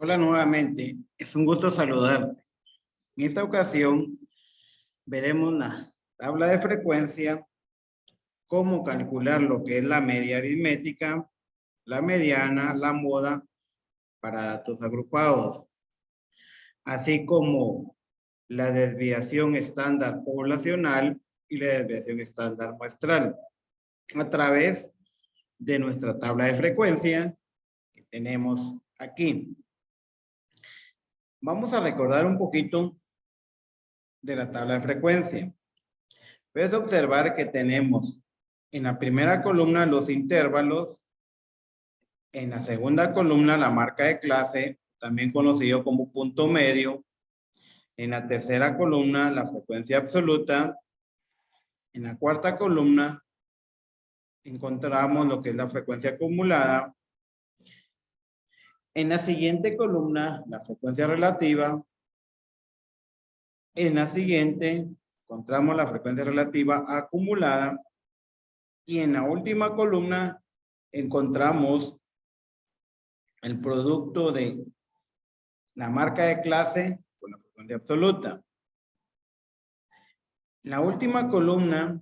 Hola nuevamente, es un gusto saludarte. En esta ocasión veremos la tabla de frecuencia, cómo calcular lo que es la media aritmética, la mediana, la moda para datos agrupados, así como la desviación estándar poblacional y la desviación estándar muestral a través de nuestra tabla de frecuencia que tenemos aquí. Vamos a recordar un poquito de la tabla de frecuencia. Puedes observar que tenemos en la primera columna los intervalos, en la segunda columna la marca de clase, también conocido como punto medio, en la tercera columna la frecuencia absoluta, en la cuarta columna encontramos lo que es la frecuencia acumulada, en la siguiente columna la frecuencia relativa, en la siguiente encontramos la frecuencia relativa acumulada y en la última columna encontramos el producto de la marca de clase con la frecuencia absoluta. La última columna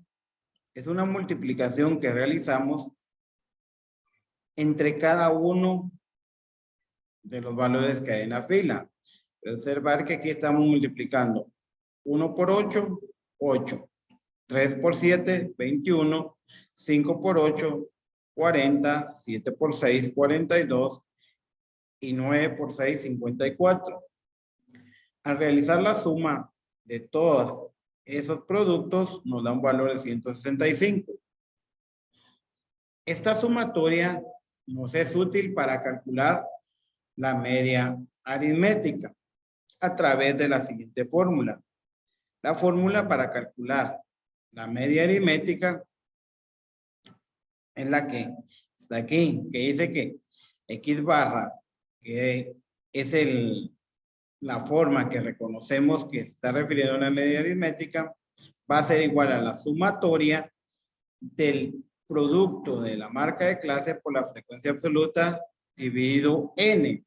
es una multiplicación que realizamos entre cada uno de los valores que hay en la fila. Observar que aquí estamos multiplicando 1 por 8, 8. 3 por 7, 21. 5 por 8, 40. 7 por 6, 42. Y 9 por 6, 54. Al realizar la suma de todos esos productos, nos da un valor de 165. Esta sumatoria nos es útil para calcular la media aritmética a través de la siguiente fórmula. La fórmula para calcular la media aritmética es la que está aquí, que dice que X barra, que es la forma que reconocemos que está refiriendo a una media aritmética, va a ser igual a la sumatoria del producto de la marca de clase por la frecuencia absoluta dividido n.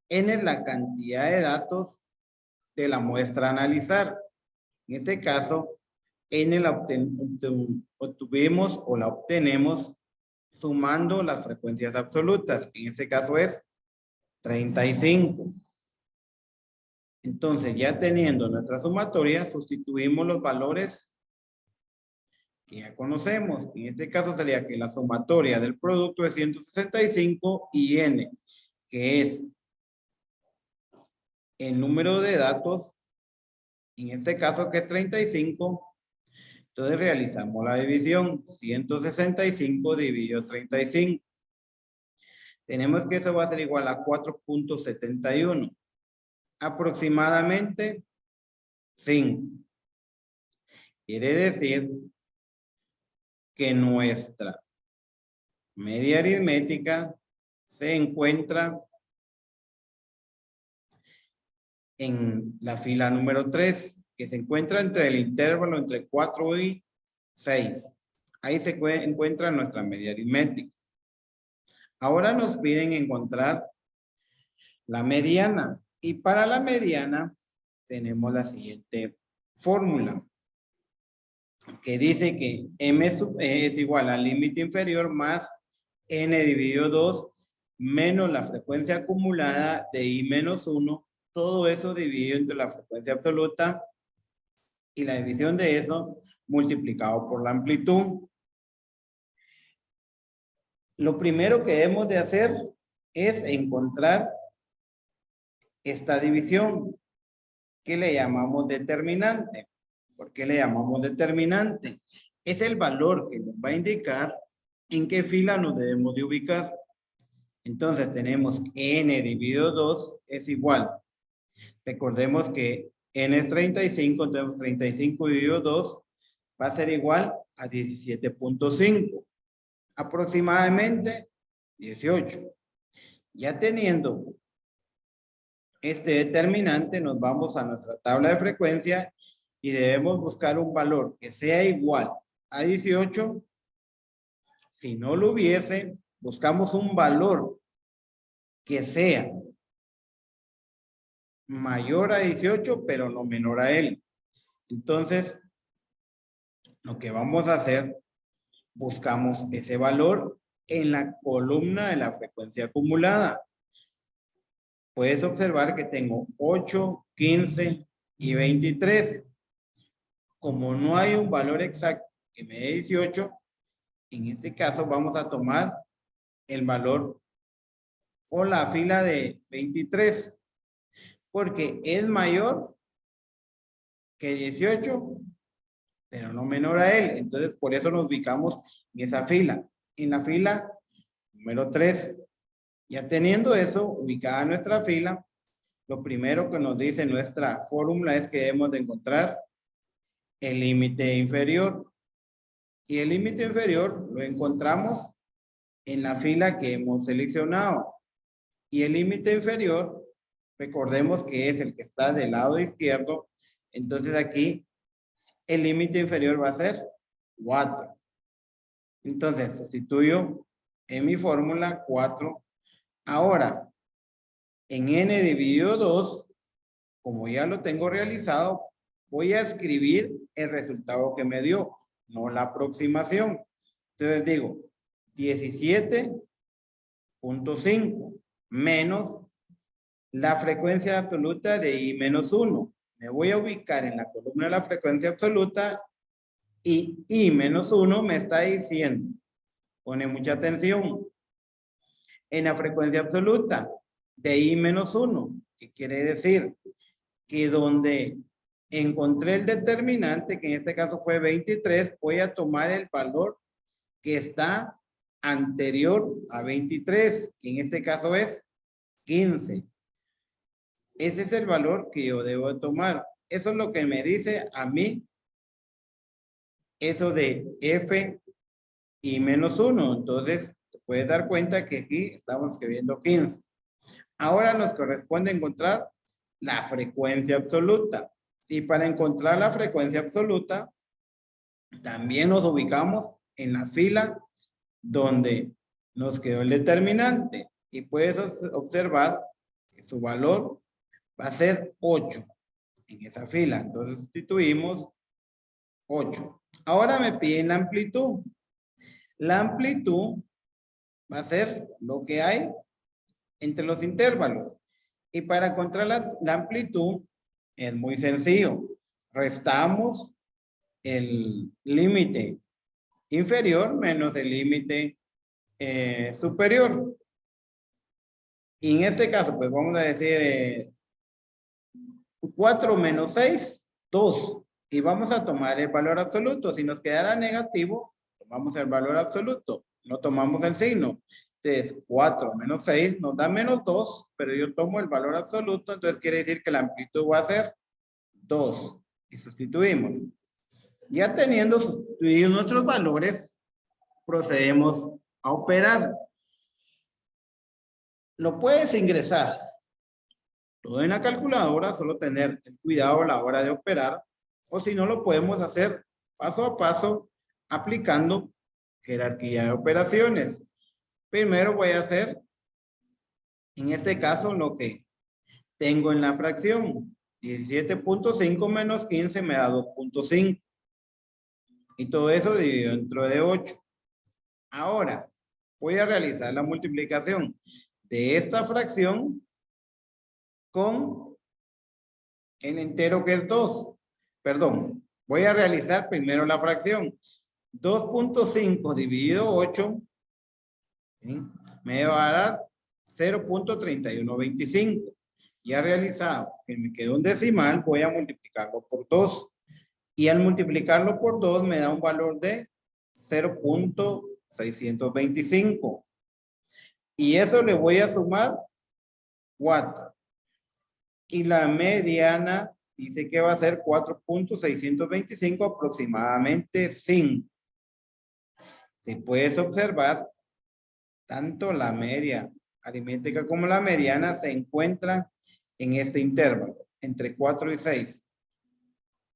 N es la cantidad de datos de la muestra a analizar. En este caso, n la obtuvimos o la obtenemos sumando las frecuencias absolutas, que en este caso es 35. Entonces, ya teniendo nuestra sumatoria, sustituimos los valores que ya conocemos. En este caso sería que la sumatoria del producto es 165 y n, que es el número de datos, en este caso que es 35. Entonces realizamos la división. 165 dividido 35. Tenemos que eso va a ser igual a 4.71. Aproximadamente 5. Quiere decir que nuestra media aritmética se encuentra en la fila número 3, que se encuentra entre el intervalo entre 4 y 6. Ahí se encuentra nuestra media aritmética. Ahora nos piden encontrar la mediana. Y para la mediana tenemos la siguiente fórmula, que dice que m sub e es igual al límite inferior más n dividido 2 menos la frecuencia acumulada de i menos 1, todo eso dividido entre la frecuencia absoluta y la división de eso multiplicado por la amplitud. Lo primero que debemos de hacer es encontrar esta división que le llamamos determinante. ¿Por qué le llamamos determinante? Es el valor que nos va a indicar en qué fila nos debemos de ubicar. Entonces tenemos n dividido 2 es igual. Recordemos que n es 35, entonces 35 dividido 2 va a ser igual a 17.5. Aproximadamente 18. Ya teniendo este determinante, nos vamos a nuestra tabla de frecuencia y debemos buscar un valor que sea igual a 18. Si no lo hubiese, buscamos un valor que sea mayor a 18, pero no menor a él. Entonces, lo que vamos a hacer, buscamos ese valor en la columna de la frecuencia acumulada. Puedes observar que tengo 8, 15 y 23. Como no hay un valor exacto que me dé 18, en este caso vamos a tomar el valor o la fila de 23, porque es mayor que 18, pero no menor a él. Entonces, por eso nos ubicamos en esa fila, en la fila número 3. Ya teniendo eso, ubicada nuestra fila, lo primero que nos dice nuestra fórmula es que debemos de encontrar el límite inferior. Y el límite inferior lo encontramos en la fila que hemos seleccionado. Y el límite inferior, recordemos que es el que está del lado izquierdo. Entonces aquí el límite inferior va a ser 4. Entonces sustituyo en mi fórmula 4. Ahora, en n dividido 2, como ya lo tengo realizado, voy a escribir el resultado que me dio, no la aproximación. Entonces digo 17.5 menos la frecuencia absoluta de I menos 1. Me voy a ubicar en la columna de la frecuencia absoluta y I menos 1 me está diciendo, pone mucha atención, en la frecuencia absoluta de I menos 1, que quiere decir que donde encontré el determinante, que en este caso fue 23, voy a tomar el valor que está anterior a 23, que en este caso es 15. Ese es el valor que yo debo tomar. Eso es lo que me dice a mí eso de F y menos 1. Entonces, te puedes dar cuenta que aquí estamos escribiendo 15. Ahora nos corresponde encontrar la frecuencia absoluta. Y para encontrar la frecuencia absoluta, también nos ubicamos en la fila donde nos quedó el determinante. Y puedes observar que su valor va a ser 8 en esa fila. Entonces sustituimos 8. Ahora me piden la amplitud. La amplitud va a ser lo que hay entre los intervalos. Y para encontrar la amplitud es muy sencillo. Restamos el límite inferior menos el límite superior. Y en este caso, pues vamos a decir 4 menos 6, 2. Y vamos a tomar el valor absoluto. Si nos quedara negativo, tomamos el valor absoluto. No tomamos el signo. Entonces, 4 menos 6 nos da menos 2, pero yo tomo el valor absoluto, entonces quiere decir que la amplitud va a ser 2. Y sustituimos. Ya teniendo sustituidos nuestros valores, procedemos a operar. Lo puedes ingresar todo en la calculadora, solo tener el cuidado a la hora de operar, o si no lo podemos hacer paso a paso aplicando jerarquía de operaciones. Primero voy a hacer, en este caso, lo que tengo en la fracción. 17.5 menos 15 me da 2.5. Y todo eso dividido entre de 8. Ahora, voy a realizar la multiplicación de esta fracción con el entero que es 2. Perdón, voy a realizar primero la fracción. 2.5 dividido 8, ¿sí?, me va a dar 0.3125. Ya realizado, que me quedó un decimal, voy a multiplicarlo por 2. Y al multiplicarlo por 2 me da un valor de 0.625. Y eso le voy a sumar 4. Y la mediana dice que va a ser 4.625, aproximadamente 5. Si puedes observar, tanto la media aritmética como la mediana se encuentran en este intervalo, entre 4 y 6.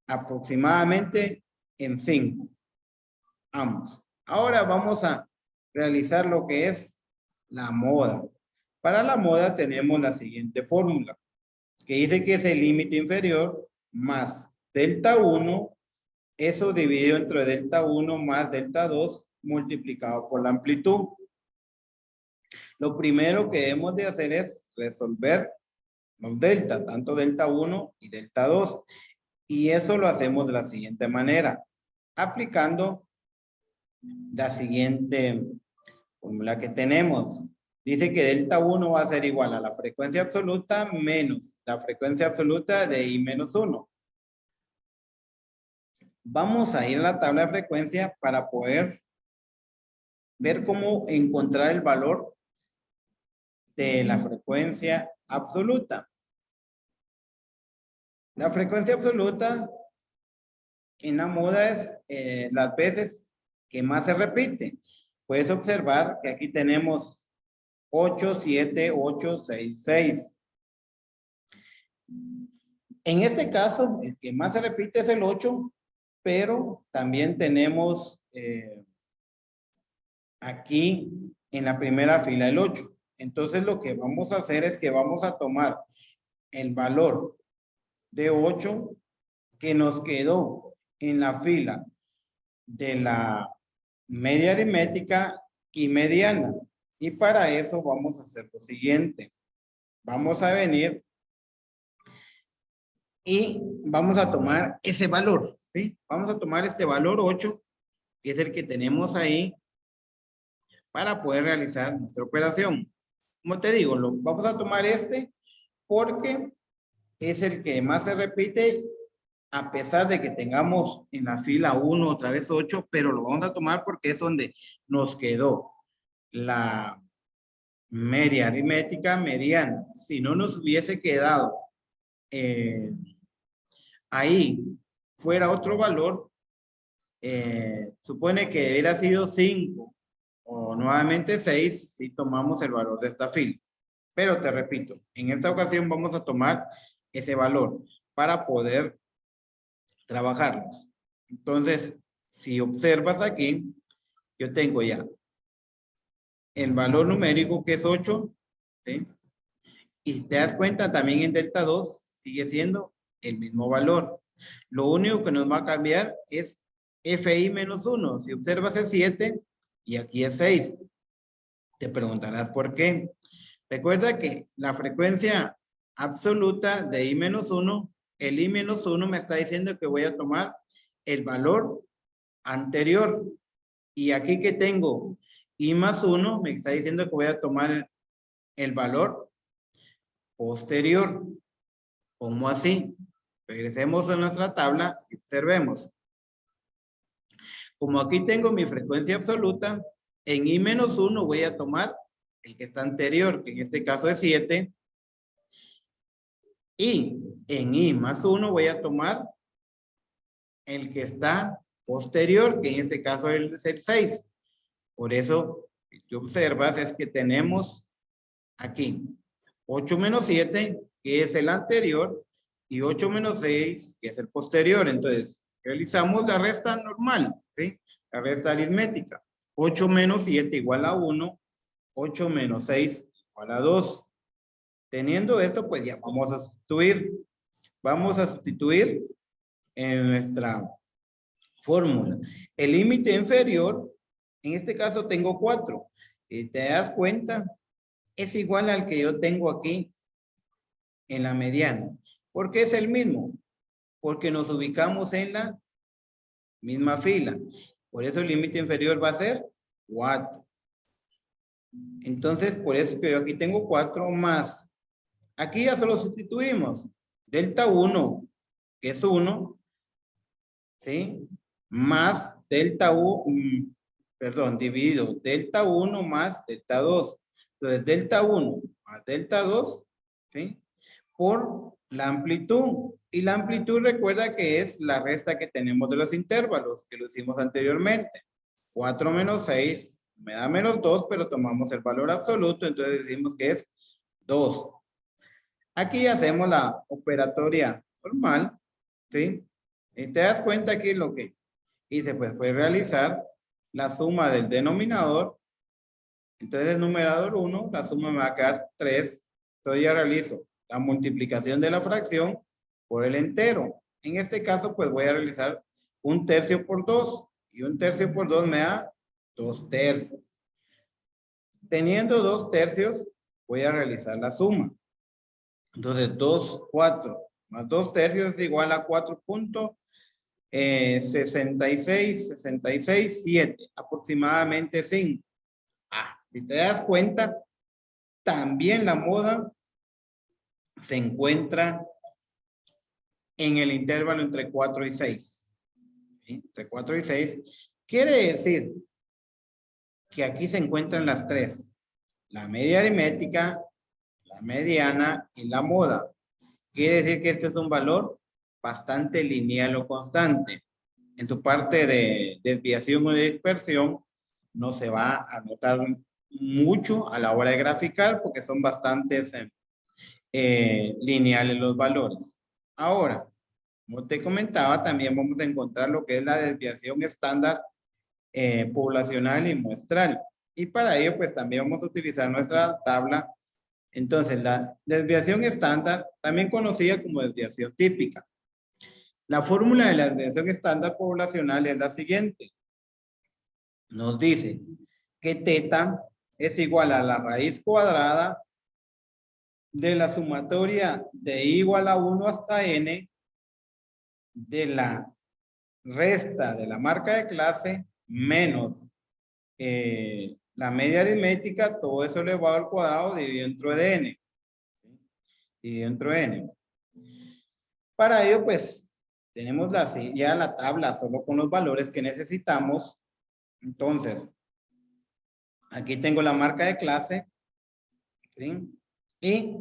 Aproximadamente en 5. Ambos. Ahora vamos a realizar lo que es la moda. Para la moda tenemos la siguiente fórmula, que dice que es el límite inferior más delta 1, eso dividido entre delta 1 más delta 2 multiplicado por la amplitud. Lo primero que debemos de hacer es resolver los delta, tanto delta 1 y delta 2. Y eso lo hacemos de la siguiente manera, aplicando la siguiente fórmula que tenemos. Dice que delta 1 va a ser igual a la frecuencia absoluta menos la frecuencia absoluta de I menos 1. Vamos a ir a la tabla de frecuencia para poder ver cómo encontrar el valor de la frecuencia absoluta. La frecuencia absoluta en la moda es las veces que más se repite. Puedes observar que aquí tenemos 8, 7, 8, 6, 6. En este caso, el que más se repite es el 8, pero también tenemos aquí en la primera fila el 8. Entonces lo que vamos a hacer es que vamos a tomar el valor de 8 que nos quedó en la fila de la media aritmética y mediana. Y para eso vamos a hacer lo siguiente. Vamos a venir y vamos a tomar ese valor, ¿sí? Vamos a tomar este valor 8, que es el que tenemos ahí, para poder realizar nuestra operación. Como te digo, vamos a tomar este porque es el que más se repite, a pesar de que tengamos en la fila 1 otra vez 8, pero lo vamos a tomar porque es donde nos quedó la media aritmética mediana. Si no nos hubiese quedado ahí fuera otro valor, supone que hubiera sido 5 o nuevamente 6 si tomamos el valor de esta fila. Pero te repito, en esta ocasión vamos a tomar ese valor para poder trabajarlos. Entonces, si observas aquí, yo tengo ya el valor numérico que es 8, ¿sí? Y si te das cuenta, también en delta 2 sigue siendo el mismo valor. Lo único que nos va a cambiar es FI menos 1. Si observas es 7 y aquí es 6. Te preguntarás por qué. Recuerda que la frecuencia absoluta de I menos 1, el I menos 1 me está diciendo que voy a tomar el valor anterior. Y aquí que tengo I más 1, me está diciendo que voy a tomar el valor posterior. ¿Cómo así? Regresemos a nuestra tabla y observemos. Como aquí tengo mi frecuencia absoluta, en I menos 1 voy a tomar el que está anterior, que en este caso es 7. Y en I más 1 voy a tomar el que está posterior, que en este caso es el 6. Por eso, si tú observas, es que tenemos aquí 8 menos 7, que es el anterior, y 8 menos 6, que es el posterior. Entonces, realizamos la resta normal, ¿sí? La resta aritmética. 8 menos 7 igual a 1, 8 menos 6 igual a 2. Teniendo esto, pues ya vamos a sustituir. Vamos a sustituir en nuestra fórmula. El límite inferior, en este caso tengo 4. Y te das cuenta, es igual al que yo tengo aquí en la mediana. ¿Por qué es el mismo? Porque nos ubicamos en la misma fila. Por eso el límite inferior va a ser 4. Entonces, por eso que yo aquí tengo 4 más. Aquí ya solo sustituimos. Delta 1, que es 1, ¿sí? Más delta 1, perdón, dividido delta 1 más delta 2. Entonces, delta 1 más delta 2, ¿sí? Por la amplitud. Y la amplitud recuerda que es la resta que tenemos de los intervalos, que lo hicimos anteriormente. 4 menos 6 me da menos 2, pero tomamos el valor absoluto, entonces decimos que es 2. Aquí hacemos la operatoria normal, ¿sí? Y te das cuenta aquí lo que hice, pues fue realizar la suma del denominador. Entonces el numerador 1, la suma me va a quedar 3. Entonces ya realizo la multiplicación de la fracción por el entero. En este caso, pues voy a realizar 1/3 por 2. Y 1/3 por 2 me da 2/3. Teniendo 2/3, voy a realizar la suma. Entonces, 4 más 2/3 es igual a 4.66, 7, aproximadamente 5. Si te das cuenta, también la moda se encuentra en el intervalo entre 4 y 6. ¿Sí? Entre 4 y 6. Quiere decir que aquí se encuentran las tres. La media aritmética, la mediana y la moda. Quiere decir que este es un valor bastante lineal o constante. En su parte de desviación o de dispersión no se va a notar mucho a la hora de graficar porque son bastantes lineales los valores. Ahora, como te comentaba, también vamos a encontrar lo que es la desviación estándar poblacional y muestral. Y para ello, pues también vamos a utilizar nuestra tabla. Entonces, la desviación estándar, también conocida como desviación típica. La fórmula de la desviación estándar poblacional es la siguiente. Nos dice que teta es igual a la raíz cuadrada de la sumatoria de i igual a 1 hasta n de la resta de la marca de clase menos la media aritmética, todo eso elevado al cuadrado dividido entre n. Dividido entre n. Para ello, pues, tenemos ya la tabla solo con los valores que necesitamos. Entonces, aquí tengo la marca de clase, ¿sí? Y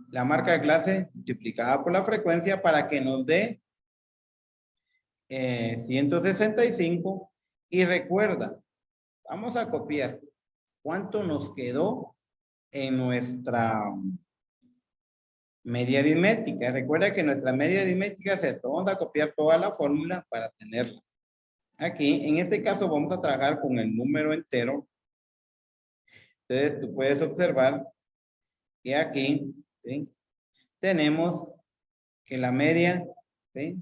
la marca de clase multiplicada por la frecuencia para que nos dé 165. Y recuerda, vamos a copiar cuánto nos quedó en nuestra media aritmética. Recuerda que nuestra media aritmética es esto. Vamos a copiar toda la fórmula para tenerla. Aquí, en este caso, vamos a trabajar con el número entero. Entonces, tú puedes observar que aquí, ¿sí? Tenemos que la media, ¿sí?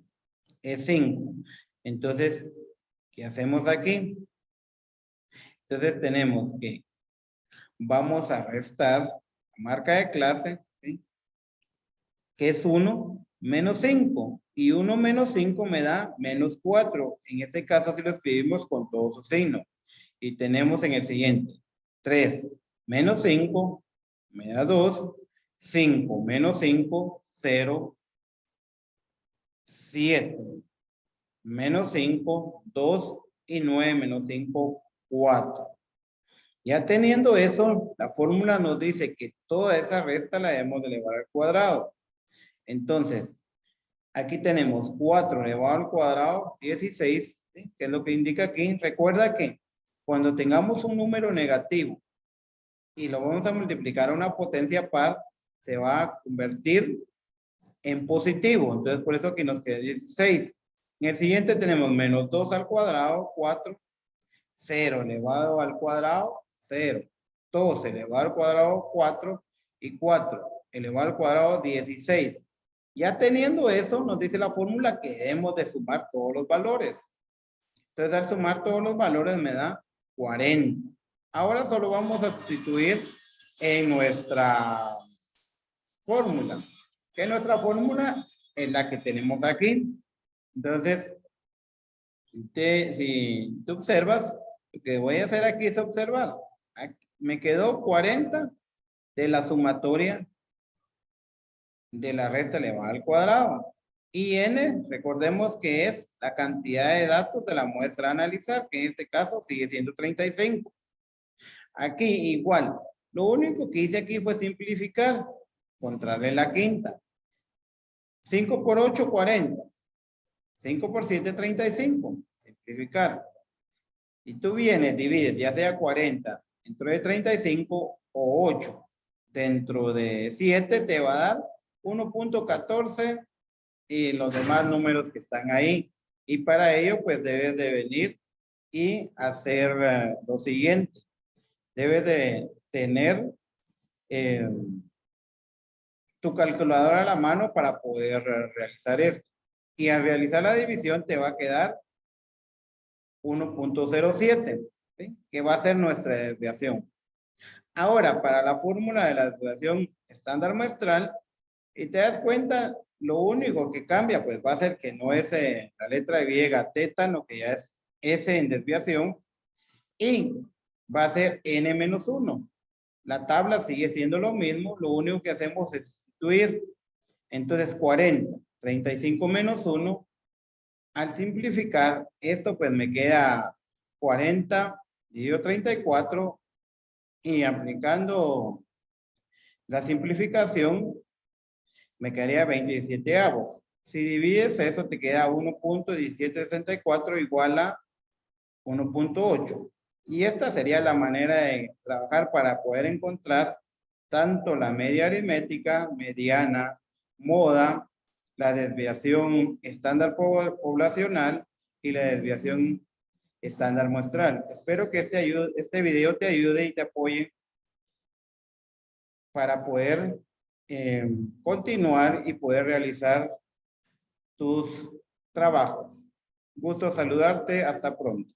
Es 5. Entonces, ¿qué hacemos aquí? Entonces, tenemos que vamos a restar la marca de clase, ¿sí? Que es 1 menos 5. Y 1 menos 5 me da menos 4. En este caso, si lo escribimos con todo su signo. Y tenemos en el siguiente. 3 menos 5 me da 2. 5 menos 5, 0. 7 menos 5, 2. Y 9 menos 5, 4. Ya teniendo eso, la fórmula nos dice que toda esa resta la debemos de elevar al cuadrado. Entonces, aquí tenemos 4 elevado al cuadrado, 16, ¿sí? Que es lo que indica aquí. Recuerda que cuando tengamos un número negativo y lo vamos a multiplicar a una potencia par, se va a convertir en positivo. Entonces, por eso aquí nos queda 16. En el siguiente tenemos menos 2 al cuadrado, 4. 0 elevado al cuadrado, 0. 2 elevado al cuadrado, 4. Y 4 elevado al cuadrado, 16. Ya teniendo eso, nos dice la fórmula que debemos de sumar todos los valores. Entonces, al sumar todos los valores me da 40. Ahora solo vamos a sustituir en nuestra fórmula. Que nuestra fórmula es la que tenemos aquí. Entonces, si tú observas, lo que voy a hacer aquí es observar. Aquí me quedó 40 de la sumatoria de la resta elevada al cuadrado. Y n, recordemos que es la cantidad de datos de la muestra a analizar, que en este caso sigue siendo 35. Aquí igual, lo único que hice aquí fue simplificar, encontrarle la quinta. 5 por 8, 40. 5 por 7, 35. Simplificar. Y tú vienes, divides, ya sea 40 dentro de 35 o 8 dentro de 7, te va a dar 1.14 y los demás números que están ahí. Y para ello, pues debes de venir y hacer lo siguiente. Debes de tener tu calculadora a la mano para poder realizar esto. Y al realizar la división te va a quedar 1.07, ¿sí? Que va a ser nuestra desviación. Ahora, para la fórmula de la desviación estándar muestral, y te das cuenta, lo único que cambia, pues va a ser que no es la letra griega teta, lo que ya es S en desviación, y va a ser n-1. La tabla sigue siendo lo mismo, lo único que hacemos es sustituir. Entonces 40, 35 menos 1. Al simplificar, esto pues me queda 40 dividido 34 y aplicando la simplificación me quedaría 27avos. Si divides eso te queda 1.1764 igual a 1.8. Y esta sería la manera de trabajar para poder encontrar tanto la media aritmética, mediana, moda, la desviación estándar poblacional y la desviación estándar muestral. Espero que este video te ayude y te apoye para poder continuar y poder realizar tus trabajos. Gusto saludarte. Hasta pronto.